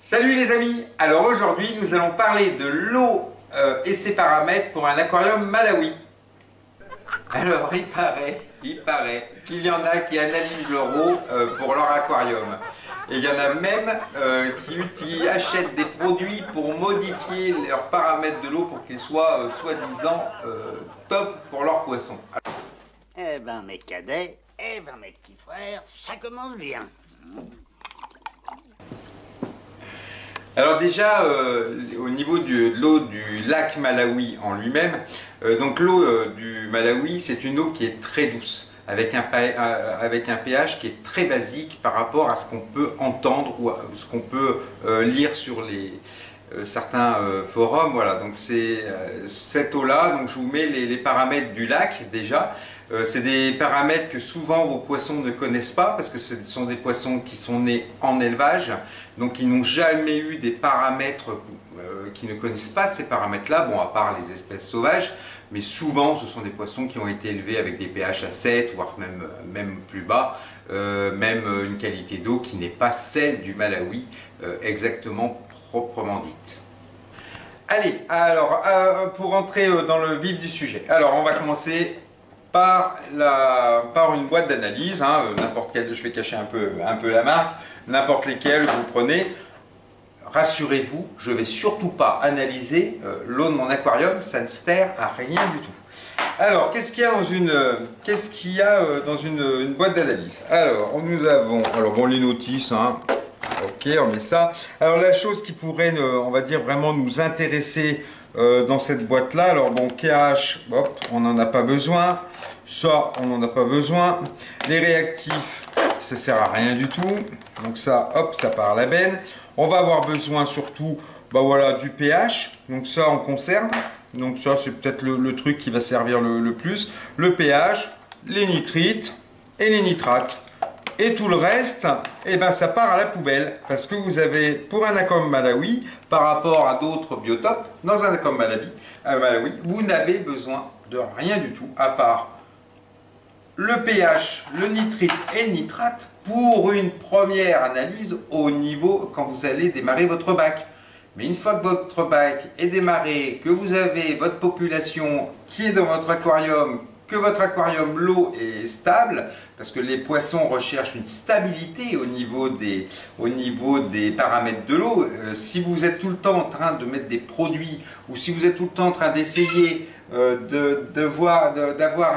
Salut les amis! Alors aujourd'hui nous allons parler de l'eau et ses paramètres pour un aquarium Malawi. Alors il paraît qu'il y en a qui analysent leur eau pour leur aquarium. Et il y en a même qui achètent des produits pour modifier leurs paramètres de l'eau pour qu'ils soient soi-disant top pour leurs poissons. Eh ben mes cadets, eh ben mes petits frères, ça commence bien. Alors déjà, au niveau de l'eau du lac Malawi en lui-même, donc l'eau du Malawi, c'est une eau qui est très douce, avec un pH qui est très basique par rapport à ce qu'on peut entendre ou à ce qu'on peut lire sur certains forums. Voilà, donc c'est cette eau-là, donc je vous mets les paramètres du lac déjà. C'est des paramètres que souvent vos poissons ne connaissent pas parce que ce sont des poissons qui sont nés en élevage, donc ils n'ont jamais eu des paramètres qui ne connaissent pas ces paramètres-là, bon à part les espèces sauvages, mais souvent ce sont des poissons qui ont été élevés avec des pH à 7, voire même plus bas, même une qualité d'eau qui n'est pas celle du Malawi, exactement proprement dite. Allez, alors pour entrer dans le vif du sujet, alors on va commencer par une boîte d'analyse, n'importe quelle, je vais cacher un peu la marque, n'importe lesquelles vous prenez. Rassurez-vous, je ne vais surtout pas analyser l'eau de mon aquarium, ça ne sert à rien du tout. Alors, qu'est-ce qu'il y a dans une boîte d'analyse? Alors, nous avons, bon, les notices, ok, on met ça. Alors, la chose qui pourrait, on va dire, vraiment nous intéresser dans cette boîte-là, alors bon, KH, hop, on n'en a pas besoin. Ça, on n'en a pas besoin. Les réactifs, ça sert à rien du tout. Donc ça, hop, ça part à la benne. On va avoir besoin surtout, voilà, du pH. Donc ça, on conserve. Donc ça, c'est peut-être le truc qui va servir le plus. Le pH, les nitrites et les nitrates. Et tout le reste, eh ben, ça part à la poubelle. Parce que vous avez, pour un aquarium Malawi, par rapport à d'autres biotopes, dans un aquarium Malawi, vous n'avez besoin de rien du tout, à part le pH, le nitrite et le nitrate pour une première analyse au niveau quand vous allez démarrer votre bac. Mais une fois que votre bac est démarré, que vous avez votre population qui est dans votre aquarium, que votre aquarium, l'eau est stable, parce que les poissons recherchent une stabilité au niveau des paramètres de l'eau. Si vous êtes tout le temps en train de mettre des produits, ou si vous êtes tout le temps en train d'essayer d'avoir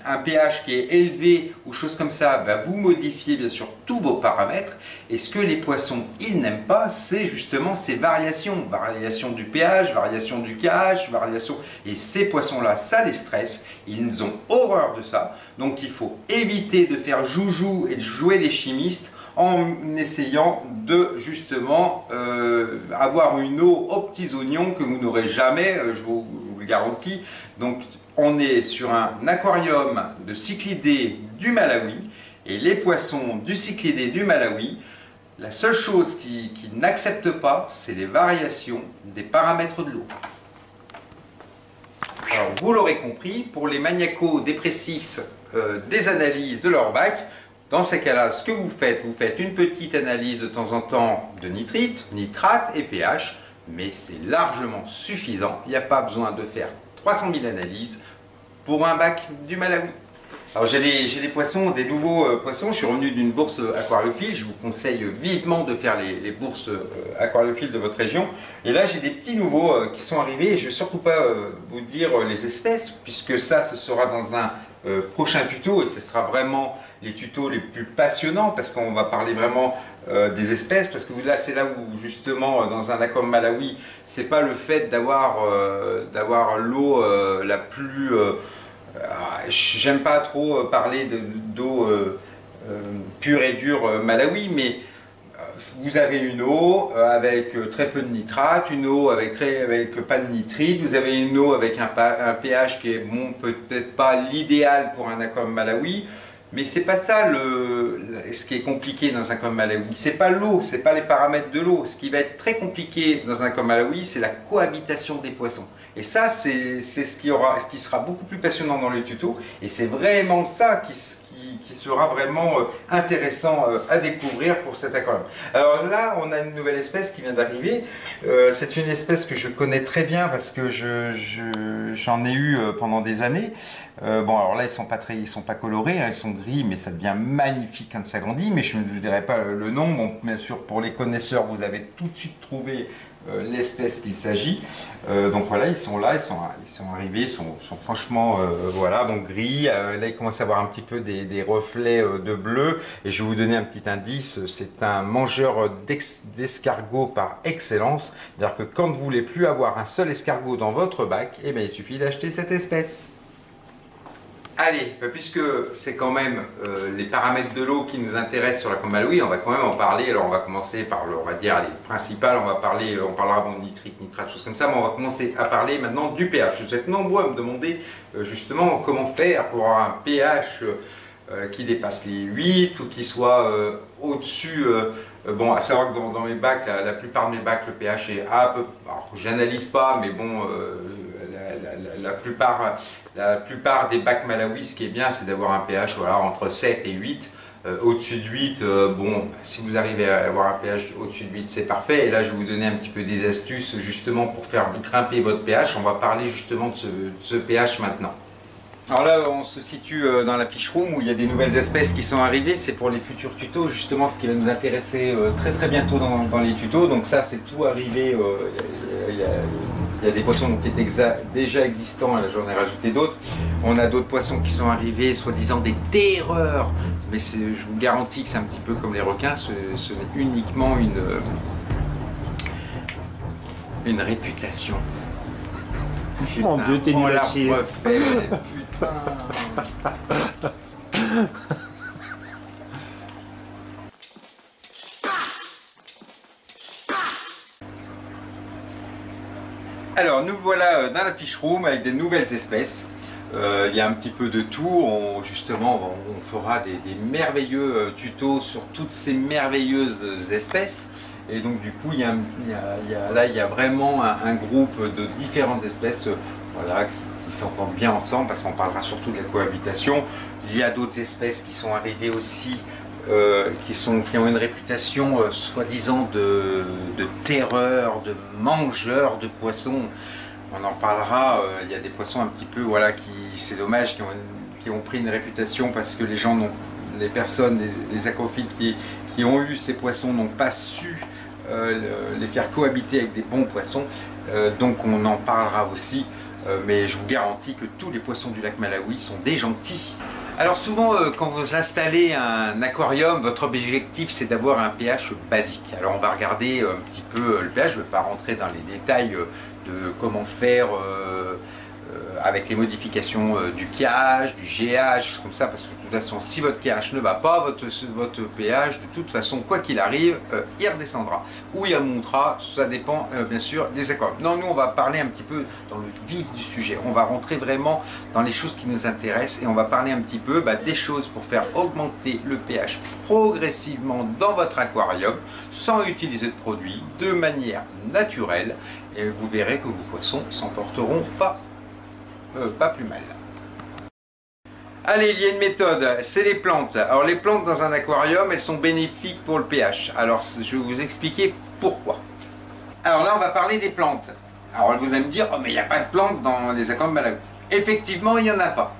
un pH qui est élevé ou chose comme ça, vous modifiez bien sûr tous vos paramètres. Et ce que les poissons ils n'aiment pas, c'est justement ces variations, variation du pH, variation du KH, variation. Et ces poissons-là, ça les stresse, ils ont horreur de ça. Donc il faut éviter de faire joujou et de jouer les chimistes en essayant de justement avoir une eau aux petits oignons que vous n'aurez jamais, je vous le garantis. Donc on est sur un aquarium de cyclidés du Malawi et les poissons du cyclidés du Malawi, la seule chose qu'ils n'acceptent pas, c'est les variations des paramètres de l'eau. Alors vous l'aurez compris, pour les maniaco-dépressifs des analyses de leur bac, dans ces cas-là, ce que vous faites une petite analyse de temps en temps de nitrite, nitrate et pH, mais c'est largement suffisant. Il n'y a pas besoin de faire 300 000 analyses pour un bac du Malawi. Alors j'ai des poissons, des nouveaux poissons. Je suis revenu d'une bourse aquariophile. Je vous conseille vivement de faire les bourses aquariophiles de votre région. Et là j'ai des petits nouveaux qui sont arrivés. Et je ne vais surtout pas vous dire les espèces, puisque ça ce sera dans un prochain tuto. Et ce sera vraiment les tutos les plus passionnants, parce qu'on va parler vraiment des espèces, parce que là c'est là où justement dans un aquarium Malawi, c'est pas le fait d'avoir l'eau la plus j'aime pas trop parler d'eau pure et dure Malawi, mais vous avez une eau avec très peu de nitrate, une eau avec pas de nitrite, vous avez une eau avec un pH qui est bon, peut-être pas l'idéal pour un aquarium Malawi. Mais c'est pas ça ce qui est compliqué dans un aquarium Malawi. C'est pas l'eau, c'est pas les paramètres de l'eau. Ce qui va être très compliqué dans un aquarium Malawi, c'est la cohabitation des poissons. Et ça, c'est ce qui sera beaucoup plus passionnant dans le tuto. Et c'est vraiment ça qui sera vraiment intéressant à découvrir pour cet aquarium. Alors là, on a une nouvelle espèce qui vient d'arriver. C'est une espèce que je connais très bien parce que j'en ai eu pendant des années. Bon, alors là, ils sont pas colorés, hein, ils sont gris, mais ça devient magnifique quand ça grandit. Mais je ne vous dirai pas le nom. Bon, bien sûr, pour les connaisseurs, vous avez tout de suite trouvé l'espèce qu'il s'agit. Donc voilà, ils sont là, ils sont arrivés, ils sont franchement voilà, donc gris. Là, ils commencent à avoir un petit peu des reflets de bleu. Et je vais vous donner un petit indice, c'est un mangeur d'escargots par excellence. C'est-à-dire que quand vous voulez plus avoir un seul escargot dans votre bac, eh bien, il suffit d'acheter cette espèce. Allez, puisque c'est quand même les paramètres de l'eau qui nous intéressent sur l'Aquarium Malawi, on va quand même en parler. Alors on va commencer par, on va dire, les principales, on parlera bon, de nitrite, nitrate, choses comme ça, mais on va commencer à parler maintenant du pH. Vous êtes nombreux à me demander justement comment faire pour avoir un pH qui dépasse les 8 ou qui soit au-dessus. Bon, à savoir que dans mes bacs, la plupart de mes bacs, le pH est à peu... Alors, j'analyse pas, mais bon, la plupart des bacs Malawi, ce qui est bien, c'est d'avoir un pH voilà, entre 7 et 8. Au-dessus de 8, bon, si vous arrivez à avoir un pH au-dessus de 8, c'est parfait. Et là, je vais vous donner un petit peu des astuces justement pour faire grimper votre pH. On va parler justement de ce pH maintenant. Alors là, on se situe dans la fiche room où il y a des nouvelles espèces qui sont arrivées. C'est pour les futurs tutos, justement, ce qui va nous intéresser très bientôt dans les tutos. Donc ça, c'est tout arrivé. Il y a des poissons qui étaient déjà existants, là j'en ai rajouté d'autres. On a d'autres poissons qui sont arrivés, soi-disant des terreurs. Mais je vous garantis que c'est un petit peu comme les requins, ce n'est uniquement une réputation. Putain, Mon Dieu, t'es nul à chier. Putain. Alors nous voilà dans la fish room avec des nouvelles espèces. Il y a un petit peu de tout. Justement, on fera des merveilleux tutos sur toutes ces merveilleuses espèces. Et donc du coup, il y a vraiment un groupe de différentes espèces voilà, qui s'entendent bien ensemble parce qu'on parlera surtout de la cohabitation. Il y a d'autres espèces qui sont arrivées aussi qui ont une réputation soi-disant de terreur, de mangeurs de poissons. On en parlera, il y a des poissons un petit peu, voilà, c'est dommage, qui ont pris une réputation parce que les personnes, les aquaphiles qui ont eu ces poissons n'ont pas su les faire cohabiter avec des bons poissons. Donc on en parlera aussi, mais je vous garantis que tous les poissons du lac Malawi sont des gentils. Alors souvent, quand vous installez un aquarium, votre objectif c'est d'avoir un pH basique. Alors on va regarder un petit peu le pH, je ne vais pas rentrer dans les détails de comment faire avec les modifications du pH, du GH, comme ça, parce que de toute façon, si votre pH ne va pas, votre pH, de toute façon, quoi qu'il arrive, il redescendra. Ou il remontera, ça dépend bien sûr des aquariums. Non, nous on va parler un petit peu dans le vif du sujet. On va rentrer vraiment dans les choses qui nous intéressent et on va parler un petit peu des choses pour faire augmenter le pH progressivement dans votre aquarium, sans utiliser de produits, de manière naturelle. Et vous verrez que vos poissons s'en porteront pas plus mal. Allez, il y a une méthode, c'est les plantes. Alors les plantes dans un aquarium, elles sont bénéfiques pour le pH. Alors je vais vous expliquer pourquoi. Alors là, on va parler des plantes. Alors vous allez me dire, oh mais il n'y a pas de plantes dans les aquariums Malawi. Effectivement, il n'y en a pas.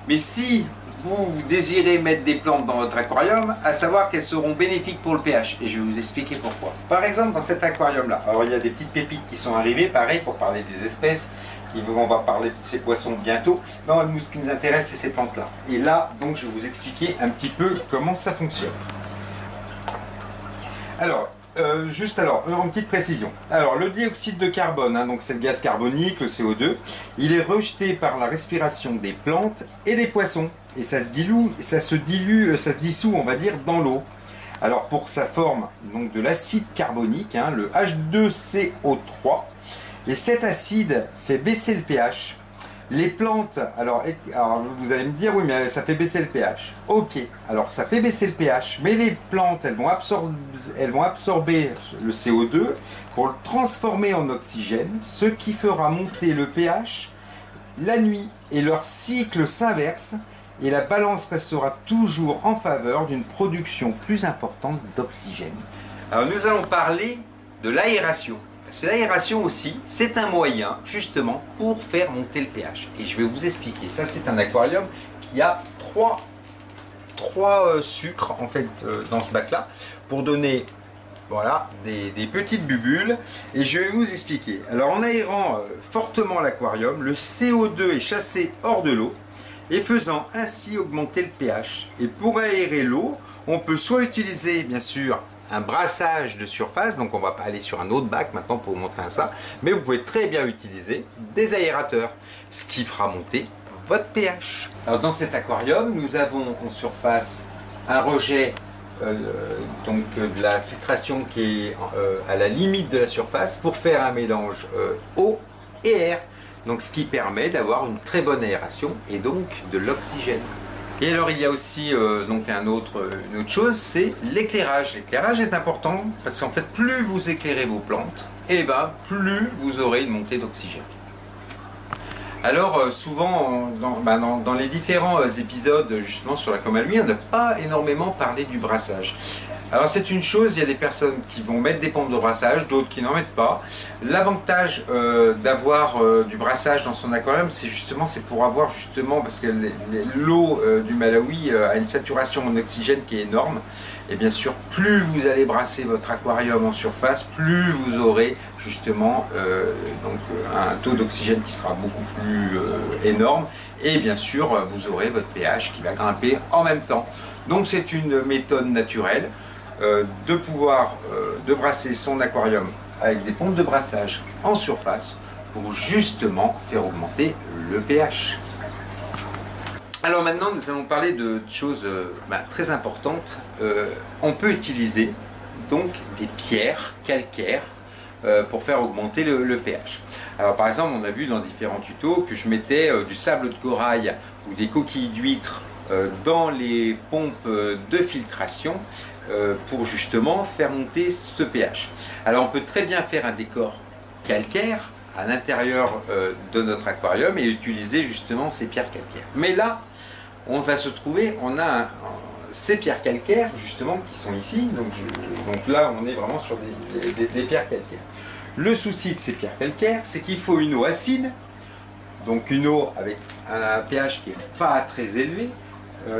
Mais si vous désirez mettre des plantes dans votre aquarium, à savoir qu'elles seront bénéfiques pour le pH. Et je vais vous expliquer pourquoi. Par exemple, dans cet aquarium-là, alors il y a des petites pépites qui sont arrivées, pareil, pour parler des espèces. On va parler de ces poissons bientôt. Non, nous, ce qui nous intéresse, c'est ces plantes-là. Et là, donc, je vais vous expliquer un petit peu comment ça fonctionne. Alors, en petite précision. Alors, le dioxyde de carbone, hein, donc c'est le gaz carbonique, le CO2, il est rejeté par la respiration des plantes et des poissons. Et ça se dissout, on va dire, dans l'eau. Alors, pour sa forme donc, de l'acide carbonique, hein, le H2CO3, et cet acide fait baisser le pH. Les plantes, alors vous allez me dire, oui, mais ça fait baisser le pH. Ok, alors ça fait baisser le pH, mais les plantes, elles vont absorber le CO2 pour le transformer en oxygène, ce qui fera monter le pH la nuit. Et leur cycle s'inverse, et la balance restera toujours en faveur d'une production plus importante d'oxygène. Alors nous allons parler de l'aération. Parce que l'aération aussi, c'est un moyen justement pour faire monter le pH. Et je vais vous expliquer. Ça, c'est un aquarium qui a trois sucres en fait dans ce bac-là pour donner voilà, des petites bulles. Et je vais vous expliquer. Alors en aérant fortement l'aquarium, le CO2 est chassé hors de l'eau et faisant ainsi augmenter le pH. Et pour aérer l'eau, on peut soit utiliser bien sûr un brassage de surface, donc on va pas aller sur un autre bac maintenant pour vous montrer ça, mais vous pouvez très bien utiliser des aérateurs, ce qui fera monter votre pH. Alors dans cet aquarium, nous avons en surface un rejet donc de la filtration qui est à la limite de la surface pour faire un mélange eau et air, donc ce qui permet d'avoir une très bonne aération et donc de l'oxygène. Et alors il y a aussi donc une autre chose, c'est l'éclairage. L'éclairage est important parce qu'en fait plus vous éclairez vos plantes, et ben plus vous aurez une montée d'oxygène. Alors souvent dans les différents épisodes justement sur l'aquamaluie, on n'a pas énormément parlé du brassage. Alors c'est une chose, il y a des personnes qui vont mettre des pompes de brassage, d'autres qui n'en mettent pas. L'avantage d'avoir du brassage dans son aquarium, c'est pour avoir justement, parce que l'eau du Malawi a une saturation en oxygène qui est énorme. Et bien sûr, plus vous allez brasser votre aquarium en surface, plus vous aurez justement un taux d'oxygène qui sera beaucoup plus énorme. Et bien sûr, vous aurez votre pH qui va grimper en même temps. Donc c'est une méthode naturelle de brasser son aquarium avec des pompes de brassage en surface pour justement faire augmenter le pH. Alors maintenant nous allons parler de choses très importantes. On peut utiliser donc des pierres calcaires pour faire augmenter le pH. Alors par exemple on a vu dans différents tutos que je mettais du sable de corail ou des coquilles d'huîtres dans les pompes de filtration pour justement faire monter ce pH. Alors on peut très bien faire un décor calcaire à l'intérieur de notre aquarium et utiliser justement ces pierres calcaires. Mais là, on va se trouver, on a ces pierres calcaires justement qui sont ici, donc là on est vraiment sur des pierres calcaires. Le souci de ces pierres calcaires, c'est qu'il faut une eau acide, donc une eau avec un pH qui n'est pas très élevé,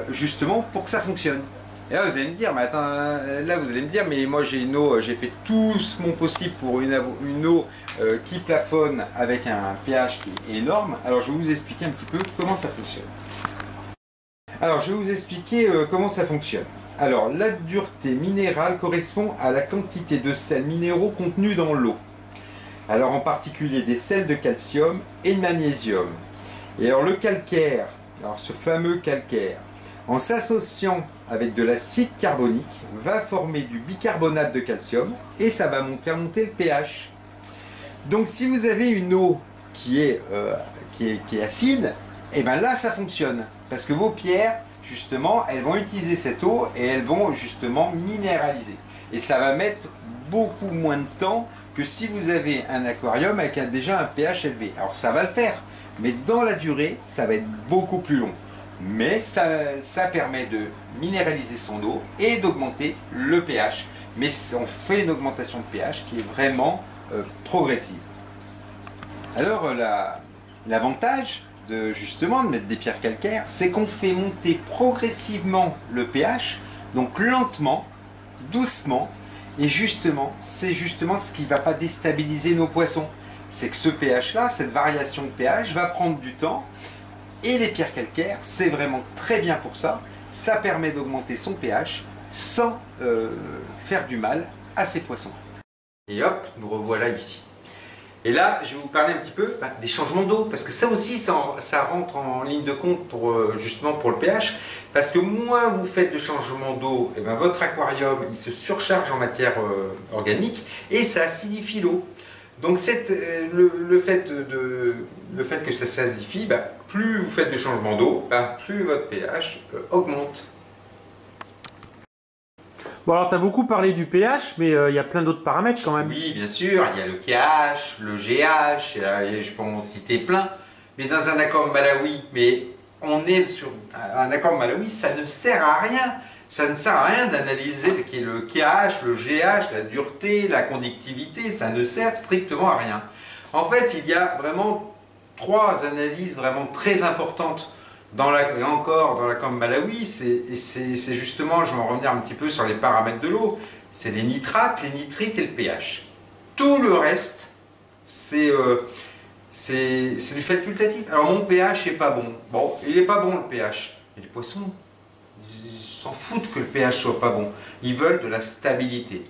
justement pour que ça fonctionne. Et là vous allez me dire, mais attends, mais moi j'ai une eau, j'ai fait tout mon possible pour une eau qui plafonne avec un pH qui est énorme. Alors je vais vous expliquer un petit peu comment ça fonctionne. Alors je vais vous expliquer comment ça fonctionne. Alors la dureté minérale correspond à la quantité de sels minéraux contenus dans l'eau. Alors en particulier des sels de calcium et de magnésium. Et alors le calcaire, alors ce fameux calcaire, en s'associant avec de l'acide carbonique, va former du bicarbonate de calcium et ça va faire monter le pH. Donc si vous avez une eau qui est acide, et bien là ça fonctionne. Parce que vos pierres, justement, elles vont utiliser cette eau et elles vont justement minéraliser. Et ça va mettre beaucoup moins de temps que si vous avez un aquarium avec déjà un pH élevé. Alors ça va le faire, mais dans la durée, ça va être beaucoup plus long. Mais ça permet de minéraliser son eau et d'augmenter le pH. Mais on fait une augmentation de pH qui est vraiment progressive. Alors l'avantage justement de mettre des pierres calcaires, c'est qu'on fait monter progressivement le pH, donc lentement, doucement, et justement, c'est justement ce qui ne va pas déstabiliser nos poissons. C'est que ce pH-là, cette variation de pH va prendre du temps. Et les pierres calcaires, c'est vraiment très bien pour ça. Ça permet d'augmenter son pH sans faire du mal à ses poissons. Et hop, nous revoilà ici. Et là, je vais vous parler un petit peu des changements d'eau, parce que ça aussi, ça rentre en ligne de compte justement pour le pH. Parce que moins vous faites de changements d'eau, et votre aquarium il se surcharge en matière organique et ça acidifie l'eau. Donc le fait que ça s'acidifie, plus vous faites de changements d'eau, plus votre pH augmente. Bon alors tu as beaucoup parlé du pH, mais il y a plein d'autres paramètres quand même. Oui, bien sûr, il y a le pH, le GH, je peux en citer plein. Mais dans un aquarium Malawi, mais on est sur un aquarium Malawi, ça ne sert à rien. Ça ne sert à rien d'analyser le KH, le GH, la dureté, la conductivité, ça ne sert strictement à rien. En fait, il y a vraiment 3 analyses vraiment très importantes dans l'aquarium Malawi. C'est justement, je vais en revenir un petit peu sur les paramètres de l'eau, c'est les nitrates, les nitrites et le pH. Tout le reste, c'est du facultatif. Alors mon pH n'est pas bon. Bon, il n'est pas bon le pH. Mais les poissons, ils s'en foutent que le pH soit pas bon. Ils veulent de la stabilité.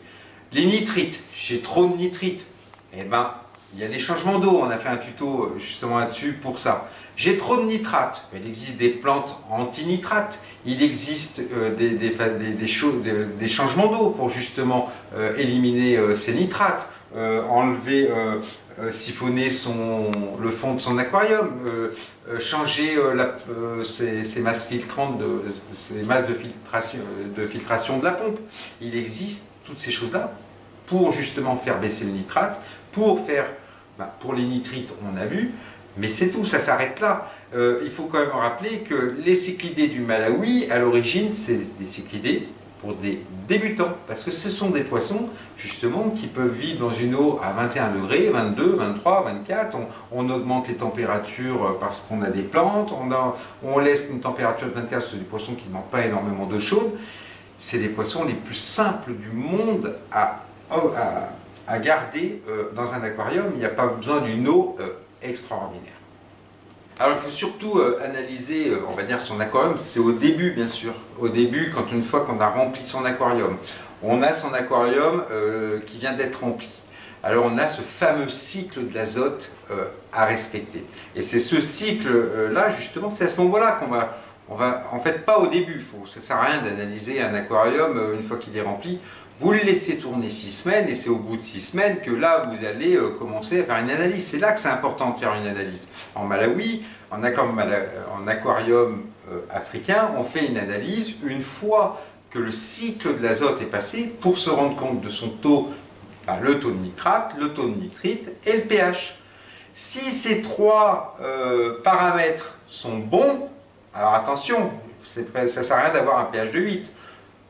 Les nitrites, j'ai trop de nitrites. Eh ben, il y a des changements d'eau. On a fait un tuto justement là-dessus pour ça. J'ai trop de nitrates. Il existe des plantes anti-nitrates. Il existe des changements d'eau pour justement éliminer ces nitrates. Enlever, siphonner le fond de son aquarium, changer ses masses filtrantes, ses masses de filtration de la pompe. Il existe toutes ces choses-là pour justement faire baisser le nitrate, pour les nitrites, on a vu, mais c'est tout, ça s'arrête là. Il faut quand même rappeler que les cyclidés du Malawi, à l'origine, c'est des cyclidés pour des débutants, parce que ce sont des poissons justement qui peuvent vivre dans une eau à 21 degrés, 22, 23, 24, on augmente les températures parce qu'on a des plantes, on laisse une température de 24, c'est des poissons qui ne demandent pas énormément d'eau chaude, c'est les poissons les plus simples du monde à garder dans un aquarium, il n'y a pas besoin d'une eau extraordinaire. Alors il faut surtout analyser, on va dire, son aquarium, c'est au début bien sûr. Au début, une fois qu'on a rempli son aquarium, on a son aquarium qui vient d'être rempli. Alors on a ce fameux cycle de l'azote à respecter. Et c'est ce cycle-là, justement, c'est à ce moment-là on va, en fait pas au début, ça ne sert à rien d'analyser un aquarium une fois qu'il est rempli. Vous le laissez tourner 6 semaines et c'est au bout de 6 semaines que là vous allez commencer à faire une analyse. C'est là que c'est important de faire une analyse. En Malawi, en aquarium africain, on fait une analyse une fois que le cycle de l'azote est passé pour se rendre compte de son taux, le taux de nitrate, le taux de nitrite et le pH. Si ces 3 paramètres sont bons, alors attention, ça ne sert à rien d'avoir un pH de 8.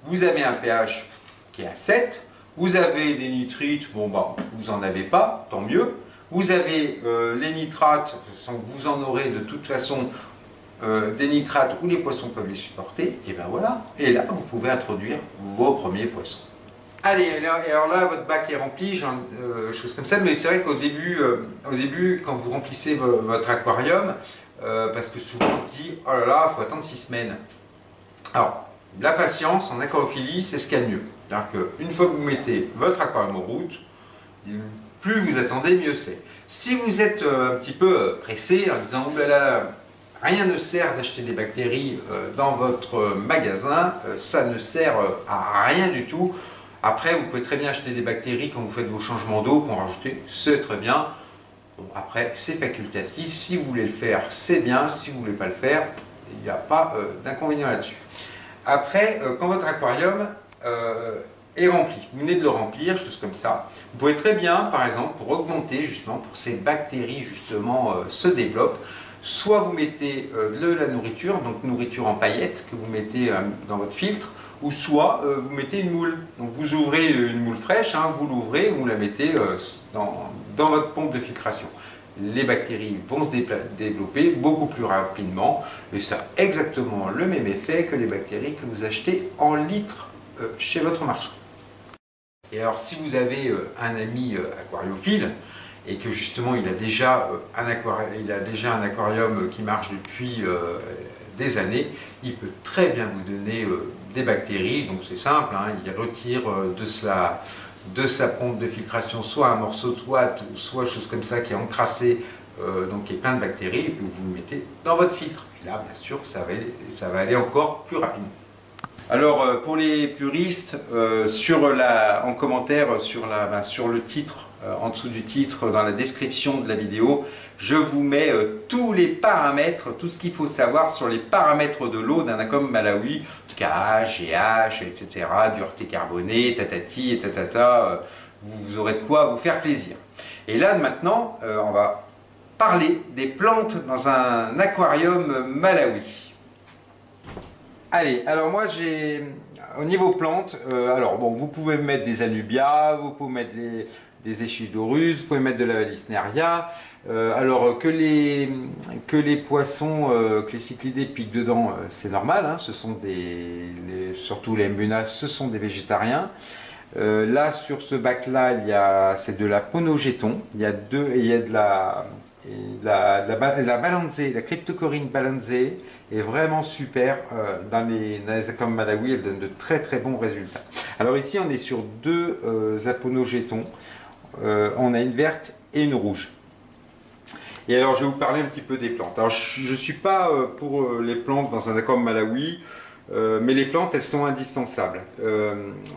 Vous avez un pH qui est à 7, vous avez des nitrites, bon vous n'en avez pas, tant mieux. Vous avez les nitrates, vous en aurez de toute façon des nitrates où les poissons peuvent les supporter, et ben voilà. Et là, vous pouvez introduire vos premiers poissons. Allez, alors là, votre bac est rempli, choses comme ça, mais c'est vrai qu'au début, quand vous remplissez votre aquarium, parce que souvent on se dit, oh là là, il faut attendre 6 semaines. Alors, la patience en aquariophilie, c'est ce qu'il y a de mieux. C'est-à-dire qu'une fois que vous mettez votre aquarium en route, plus vous attendez, mieux c'est. Si vous êtes un petit peu pressé en disant oh là là, rien ne sert d'acheter des bactéries dans votre magasin, ça ne sert à rien du tout. Après, vous pouvez très bien acheter des bactéries quand vous faites vos changements d'eau pour en rajouter, c'est très bien. Bon, après, c'est facultatif. Si vous voulez le faire, c'est bien. Si vous ne voulez pas le faire, il n'y a pas d'inconvénient là-dessus. Après, quand votre aquarium est rempli, vous venez de le remplir, chose comme ça, vous pouvez très bien, par exemple, pour augmenter justement, pour que ces bactéries justement se développent, soit vous mettez de la nourriture, donc nourriture en paillettes que vous mettez dans votre filtre, ou soit vous mettez une moule. Donc vous ouvrez une moule fraîche, vous l'ouvrez, vous la mettez dans votre pompe de filtration. Les bactéries vont se développer beaucoup plus rapidement et ça a exactement le même effet que les bactéries que vous achetez en litres chez votre marchand. Et alors si vous avez un ami aquariophile et que justement il a déjà un aquarium qui marche depuis des années, il peut très bien vous donner des bactéries, donc c'est simple, il retire de sa pompe de filtration soit un morceau de ouate ou soit chose comme ça qui est encrassé, donc qui est plein de bactéries, et puis vous le mettez dans votre filtre. Et là, bien sûr, ça va aller encore plus rapidement. Alors, pour les puristes, en commentaire sur le titre, en dessous du titre, dans la description de la vidéo, je vous mets tous les paramètres, tout ce qu'il faut savoir sur les paramètres de l'eau d'un aquarium Malawi, KH, GH, etc., dureté carbonée, tatati et tatata, vous aurez de quoi vous faire plaisir. Et là, maintenant, on va parler des plantes dans un aquarium malawi. Allez, alors moi j'ai, au niveau plantes, alors bon, vous pouvez mettre des anubias, vous pouvez mettre des échidorus, vous pouvez mettre de la valisneria. Alors que les poissons, que les cyclidés piquent dedans, c'est normal, hein, ce sont surtout les mbunas, ce sont des végétariens. Là sur ce bac là, c'est de la ponogéton, il y a de la balancée, la cryptocorine balancée est vraiment super dans les aquariums malawi, elle donne de très très bons résultats. Alors ici on est sur deux aponogétons, on a une verte et une rouge. Et alors je vais vous parler un petit peu des plantes. Alors je ne suis pas pour les plantes dans un aquarium malawi, mais les plantes elles sont indispensables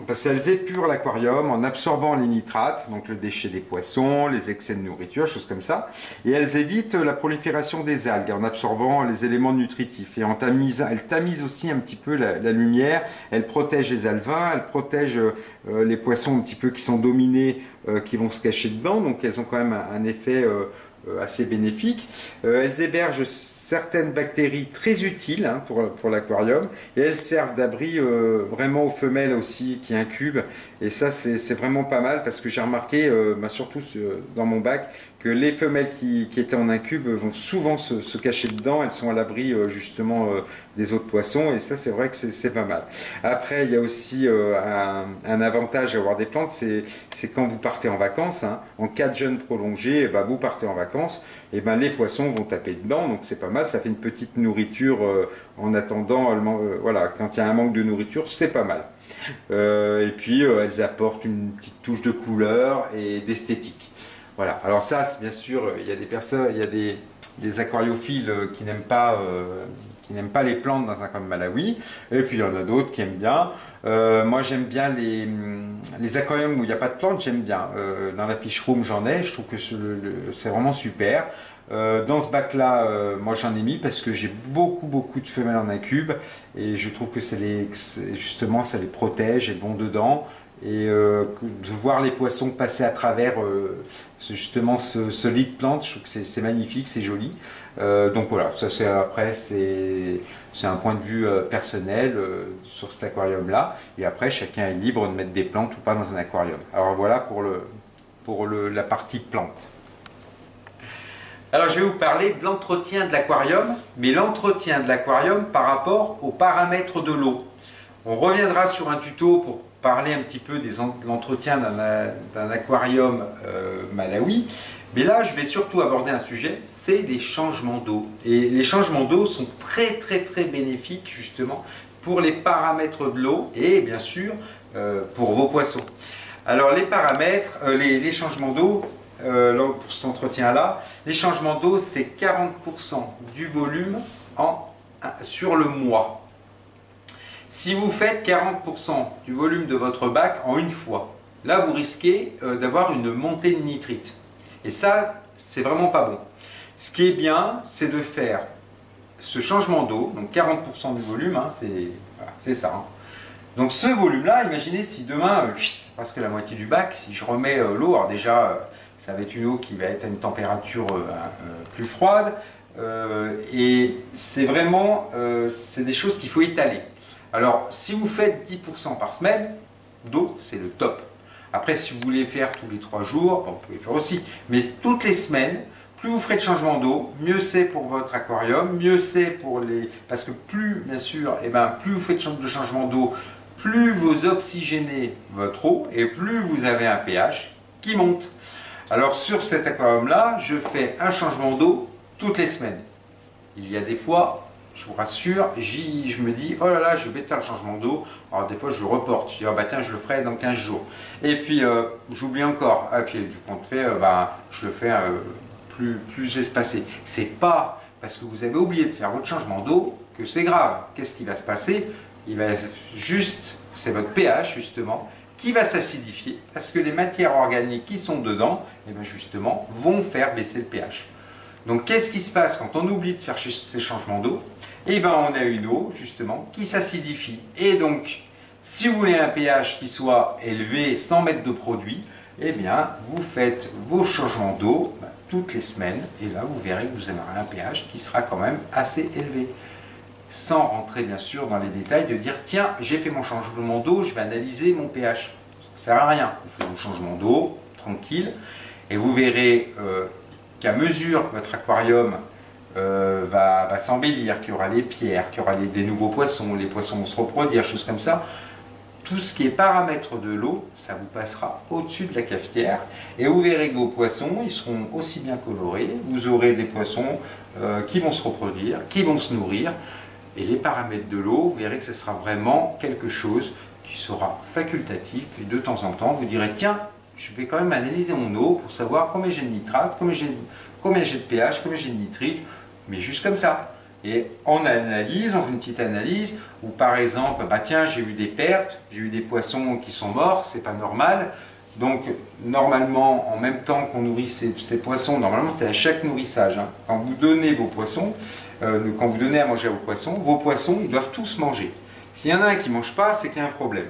parce qu'elles épurent l'aquarium en absorbant les nitrates, donc le déchet des poissons, les excès de nourriture, choses comme ça, et elles évitent la prolifération des algues en absorbant les éléments nutritifs, et elles tamisent aussi un petit peu la lumière, elles protègent les alevins, elles protègent les poissons un petit peu qui sont dominés, qui vont se cacher dedans, donc elles ont quand même un effet assez bénéfique. Elles hébergent certaines bactéries très utiles, hein, pour l'aquarium, et elles servent d'abri vraiment aux femelles aussi qui incubent, et ça c'est vraiment pas mal parce que j'ai remarqué, surtout dans mon bac, que les femelles qui étaient en incube vont souvent se cacher dedans, elles sont à l'abri justement des autres poissons, et ça c'est vrai que c'est pas mal. Après il y a aussi un avantage à avoir des plantes, c'est quand vous partez en vacances, hein, en cas de jeûne prolongé, vous partez en vacances, et les poissons vont taper dedans, donc c'est pas mal, ça fait une petite nourriture en attendant, voilà, quand il y a un manque de nourriture, c'est pas mal. Et puis elles apportent une petite touche de couleur et d'esthétique. Voilà, alors ça, bien sûr, il y a des personnes, il y a des aquariophiles qui n'aiment pas les plantes dans un aquarium malawi, et puis il y en a d'autres qui aiment bien. Moi j'aime bien les aquariums où il n'y a pas de plantes, j'aime bien. Dans la fish room j'en ai, je trouve que c'est vraiment super. Dans ce bac là, moi j'en ai mis parce que j'ai beaucoup de femelles en incube, et je trouve que justement ça les protège, elles vont dedans. Et de voir les poissons passer à travers justement ce lit de plantes, je trouve que c'est magnifique, c'est joli. Donc voilà, ça après c'est un point de vue personnel sur cet aquarium là, et après chacun est libre de mettre des plantes ou pas dans un aquarium. Alors voilà pour la partie plantes. Alors je vais vous parler de l'entretien de l'aquarium, mais l'entretien de l'aquarium par rapport aux paramètres de l'eau. On reviendra sur un tuto pour parler un petit peu de l'entretien d'un aquarium malawi, mais là je vais surtout aborder un sujet, c'est les changements d'eau. Et les changements d'eau sont très bénéfiques justement pour les paramètres de l'eau et bien sûr pour vos poissons. Alors les paramètres, les changements d'eau, pour cet entretien là, les changements d'eau c'est 40% du volume sur le mois. Si vous faites 40% du volume de votre bac en une fois, là vous risquez d'avoir une montée de nitrite. Et ça, c'est vraiment pas bon. Ce qui est bien, c'est de faire ce changement d'eau, donc 40% du volume, hein, c'est ça. Hein. Donc ce volume-là, imaginez si demain, parce que la moitié du bac, si je remets l'eau, alors déjà, ça va être une eau qui va être à une température plus froide, et c'est vraiment, c'est des choses qu'il faut étaler. Alors, si vous faites 10% par semaine d'eau, c'est le top. Après, si vous voulez faire tous les 3 jours, vous pouvez faire aussi. Mais toutes les semaines, plus vous ferez de changement d'eau, mieux c'est pour votre aquarium, mieux c'est pour les... Parce que plus, bien sûr, plus vous faites de changement d'eau, plus vous oxygénez votre eau et plus vous avez un pH qui monte. Alors, sur cet aquarium-là, je fais un changement d'eau toutes les semaines. Il y a des fois... Je vous rassure, je me dis, oh là là, je vais faire le changement d'eau. Alors des fois, je le reporte. Je dis, oh bah tiens, je le ferai dans 15 jours. Et puis, j'oublie encore. Et puis, du compte fait, je le fais plus espacé. C'est pas parce que vous avez oublié de faire votre changement d'eau que c'est grave. Qu'est-ce qui va se passer? Il va juste, c'est votre pH justement, qui va s'acidifier parce que les matières organiques qui sont dedans, et bien justement, vont faire baisser le pH. Donc qu'est-ce qui se passe quand on oublie de faire ces changements d'eau? Eh bien on a une eau justement qui s'acidifie. Et donc si vous voulez un pH qui soit élevé sans mettre de produit, eh bien vous faites vos changements d'eau toutes les semaines, et là vous verrez que vous aurez un pH qui sera quand même assez élevé. Sans rentrer bien sûr dans les détails de dire tiens, j'ai fait mon changement d'eau, je vais analyser mon pH. Ça ne sert à rien. Vous faites mon changement d'eau, tranquille, et vous verrez qu'à mesure que votre aquarium va s'embellir, qu'il y aura les pierres, qu'il y aura des nouveaux poissons, les poissons vont se reproduire, choses comme ça, tout ce qui est paramètres de l'eau, ça vous passera au-dessus de la cafetière et vous verrez que vos poissons, ils seront aussi bien colorés, vous aurez des poissons qui vont se reproduire, qui vont se nourrir, et les paramètres de l'eau, vous verrez que ce sera vraiment quelque chose qui sera facultatif, et de temps en temps, vous direz tiens, je vais quand même analyser mon eau pour savoir combien j'ai de nitrate, combien j'ai de pH, combien j'ai de nitrite, mais juste comme ça. Et on analyse, on fait une petite analyse, où par exemple, bah tiens, j'ai eu des pertes, j'ai eu des poissons qui sont morts, c'est pas normal. Donc normalement, en même temps qu'on nourrit ces poissons, normalement c'est à chaque nourrissage. Hein. Quand vous donnez vos poissons, quand vous donnez à manger à vos poissons, ils doivent tous manger. S'il y en a un qui ne mange pas, c'est qu'il y a un problème.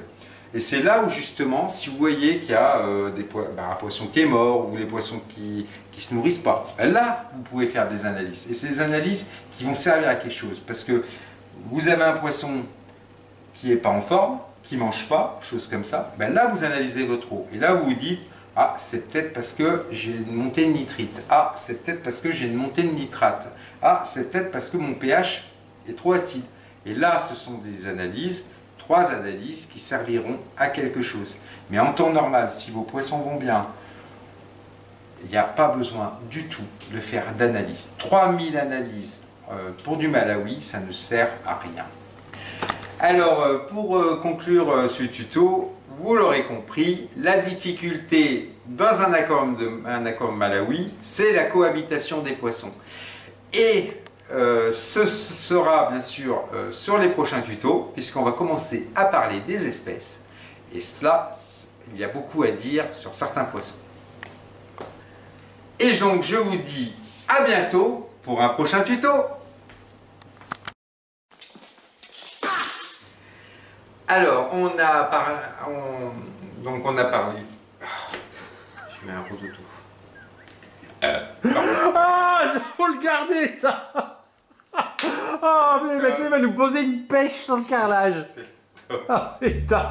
Et c'est là où justement, si vous voyez qu'il y a un poisson qui est mort ou les poissons qui ne se nourrissent pas, là vous pouvez faire des analyses. Et c'est des analyses qui vont servir à quelque chose. Parce que vous avez un poisson qui n'est pas en forme, qui ne mange pas, chose comme ça, ben là vous analysez votre eau. Et là vous vous dites, ah c'est peut-être parce que j'ai une montée de nitrite, ah c'est peut-être parce que j'ai une montée de nitrate, ah c'est peut-être parce que mon pH est trop acide. Et là ce sont des analyses, 3 analyses qui serviront à quelque chose. Mais en temps normal, si vos poissons vont bien, il n'y a pas besoin du tout de faire d'analyse. 3000 analyses pour du Malawi, ça ne sert à rien. Alors, pour conclure ce tuto, vous l'aurez compris, la difficulté dans un aquarium Malawi, c'est la cohabitation des poissons. Et ce sera bien sûr sur les prochains tutos, puisqu'on va commencer à parler des espèces. Et cela, il y a beaucoup à dire sur certains poissons. Et donc, je vous dis à bientôt pour un prochain tuto. Alors, on a parlé... Je mets un rototo. Ah, faut le garder, ça. Oh, mais Mathieu va nous poser une pêche sur le carrelage. Oh, putain.